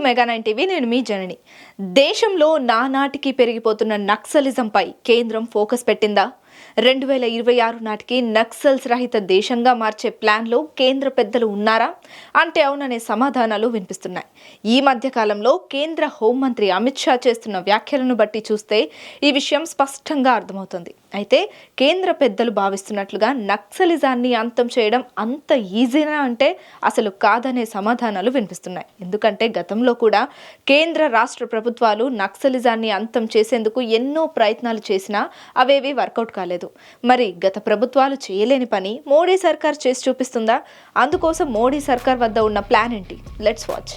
Mega 9 TV. నేను మీ జనని. దేశంలో నానాటికి పెరిగిపోతున్న నక్సలిజంపై కేంద్రం ఫోకస్ పెట్టిందా? 2026 నాటికి నక్సల్స్ రహిత దేశంగా మార్చే ప్లాన్లో కేంద్ర పెద్దలు ఉన్నారా అంటే అవుననే సమాధానాలు వినిపిస్తున్నాయి. ఈ మధ్య కాలంలో కేంద్ర హోంమంత్రి అమిత్ షా చేస్తున్న వ్యాఖ్యలను బట్టి చూస్తే ఈ విషయం స్పష్టంగా అర్థమవుతుంది. అయితే కేంద్ర పెద్దలు భావిస్తున్నట్లుగా నక్సలిజాన్ని అంతం చేయడం అంత ఈజీనా అంటే అసలు కాదనే సమాధానాలు వినిపిస్తున్నాయి. ఎందుకంటే గతంలో కూడా కేంద్ర రాష్ట్ర ప్రభుత్వాలు నక్సలిజాన్ని అంతం చేసేందుకు ఎన్నో ప్రయత్నాలు చేసినా అవేవి వర్కౌట్ కాలేదు. మరి గత ప్రభుత్వాలు చేయలేని పని మోడీ సర్కార్ చేసి చూపిస్తుందా? అందుకోసం మోడీ సర్కార్ వద్ద ఉన్న ప్లాన్ ఏంటి? Let's watch.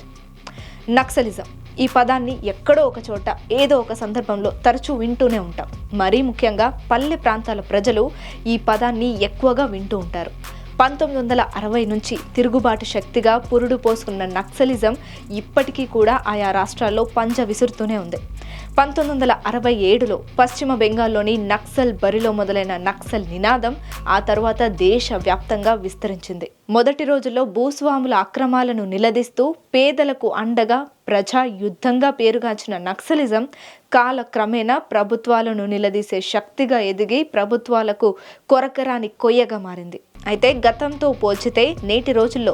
నక్సలిజం ఈ పదాన్ని ఎక్కడో ఒక చోట ఏదో ఒక సందర్భంలో తరచూ వింటూనే ఉంటాం. మరీ ముఖ్యంగా పల్లె ప్రాంతాల ప్రజలు ఈ పదాన్ని ఎక్కువగా వింటూ ఉంటారు. 1960 నుంచి తిరుగుబాటు శక్తిగా పురుడు పోసుకున్న నక్సలిజం ఇప్పటికీ కూడా ఆయా రాష్ట్రాల్లో పంజ విసురుతూనే ఉంది. 1967లో పశ్చిమ బెంగాల్లోని నక్సల్ బరిలో మొదలైన నక్సల్ నినాదం ఆ తర్వాత దేశవ్యాప్తంగా విస్తరించింది. మొదటి రోజుల్లో భూస్వాముల అక్రమాలను నిలదీస్తూ పేదలకు అండగా ప్రజా యుద్ధంగా పేరుగాంచిన నక్సలిజం కాలక్రమేణా ప్రభుత్వాలను నిలదీసే శక్తిగా ఎదిగి ప్రభుత్వాలకు కొరకరాని కొయ్యగా మారింది. అయితే గతంతో పోల్చితే నేటి రోజుల్లో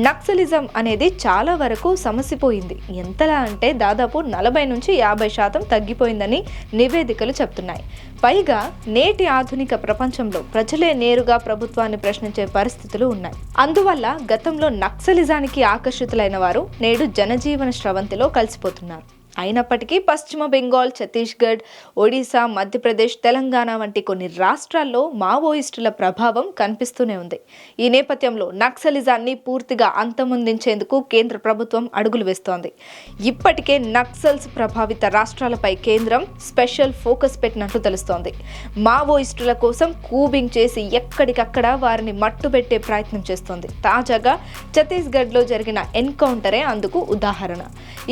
నక్సలిజం అనేది చాలా వరకు సమసిపోయింది. ఎంతలా అంటే దాదాపు 40 నుంచి 50% తగ్గిపోయిందని నివేదికలు చెప్తున్నాయి. పైగా నేటి ఆధునిక ప్రపంచంలో ప్రజలే నేరుగా ప్రభుత్వాన్ని ప్రశ్నించే పరిస్థితులు ఉన్నాయి. అందువల్ల గతంలో నక్సలిజానికి ఆకర్షితులైన వారు నేడు జనజీవన స్రవంతిలో కలిసిపోతున్నారు. అయినప్పటికీ పశ్చిమ బెంగాల్, ఛత్తీస్గఢ్, ఒడిశా, మధ్యప్రదేశ్, తెలంగాణ వంటి కొన్ని రాష్ట్రాల్లో మావోయిస్టుల ప్రభావం కనిపిస్తూనే ఉంది. ఈ నేపథ్యంలో నక్సలిజాన్ని పూర్తిగా అంతమొందించేందుకు కేంద్ర ప్రభుత్వం అడుగులు వేస్తోంది. ఇప్పటికే నక్సల్స్ ప్రభావిత రాష్ట్రాలపై కేంద్రం స్పెషల్ ఫోకస్ పెట్టినట్లు తెలుస్తోంది. మావోయిస్టుల కోసం కూబింగ్ చేసి ఎక్కడికక్కడ వారిని మట్టుబెట్టే ప్రయత్నం చేస్తోంది. తాజాగా ఛత్తీస్గఢ్లో జరిగిన ఎన్కౌంటరే అందుకు ఉదాహరణ.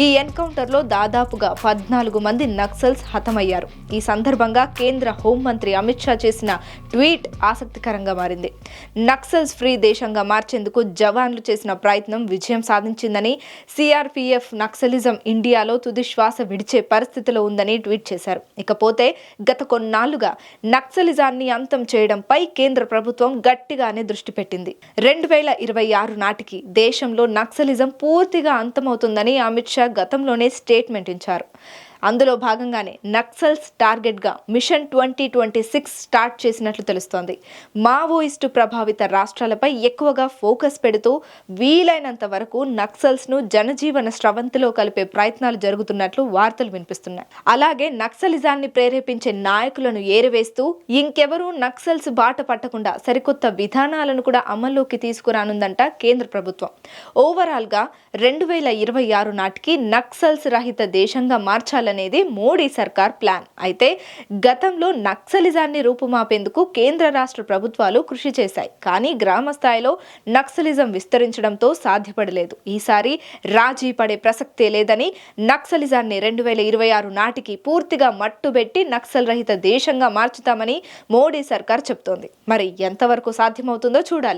ఈ ఎన్కౌంటర్లో దాదాపుగా 14 మంది నక్సల్స్ హతమయ్యారు. ఈ సందర్భంగా కేంద్ర హోంమంత్రి అమిత్ షా చేసిన ట్వీట్ ఆసక్తికరంగా మారింది. నక్సల్స్ ఫ్రీ దేశంగా మార్చేందుకు జవాన్లు చేసిన ప్రయత్నం విజయం సాధించిందని, సిఆర్పిఎఫ్ నక్సలిజం ఇండియాలో తుది శ్వాస విడిచే పరిస్థితిలో ఉందని ట్వీట్ చేశారు. ఇకపోతే గత కొన్నాళ్లుగా నక్సలిజాన్ని అంతం చేయడంపై కేంద్ర ప్రభుత్వం గట్టిగానే దృష్టి పెట్టింది. 2026 నాటికి దేశంలో నక్సలిజం పూర్తిగా అంతమవుతుందని అమిత్ షా గతంలోనే స్టేట్మెంట్ ఇచ్చారు. అందులో భాగంగానే నక్సల్స్ టార్గెట్గా మిషన్ 2026 స్టార్ట్ చేసినట్లు తెలుస్తోంది. మావోయిస్టు ప్రభావిత రాష్ట్రాలపై ఎక్కువగా ఫోకస్ పెడుతూ వీలైనంత వరకు నక్సల్స్ను జనజీవన స్రవంతిలో కలిపే ప్రయత్నాలు జరుగుతున్నట్లు వార్తలు వినిపిస్తున్నాయి. అలాగే నక్సలిజాన్ని ప్రేరేపించే నాయకులను ఏరివేస్తూ ఇంకెవరూ నక్సల్స్ బాట పట్టకుండా సరికొత్త విధానాలను కూడా అమల్లోకి తీసుకురానుందంట కేంద్ర ప్రభుత్వం. ఓవరాల్గా 2026 నాటికి నక్సల్స్ రహిత దేశంగా మార్చాలనేది మోడీ సర్కార్ ప్లాన్. అయితే గతంలో నక్సలిజాన్ని రూపుమాపేందుకు కేంద్ర రాష్ట్ర ప్రభుత్వాలు కృషి చేశాయి. కానీ గ్రామ స్థాయిలో నక్సలిజం విస్తరించడంతో సాధ్యపడలేదు. ఈసారి రాజీ పడే ప్రసక్తే లేదని, నక్సలిజాన్ని 2026 నాటికి పూర్తిగా మట్టుబెట్టి నక్సల్ రహిత దేశంగా మార్చుతామని మోడీ సర్కార్ చెప్తోంది. మరి ఎంతవరకు సాధ్యమవుతుందో చూడాలి.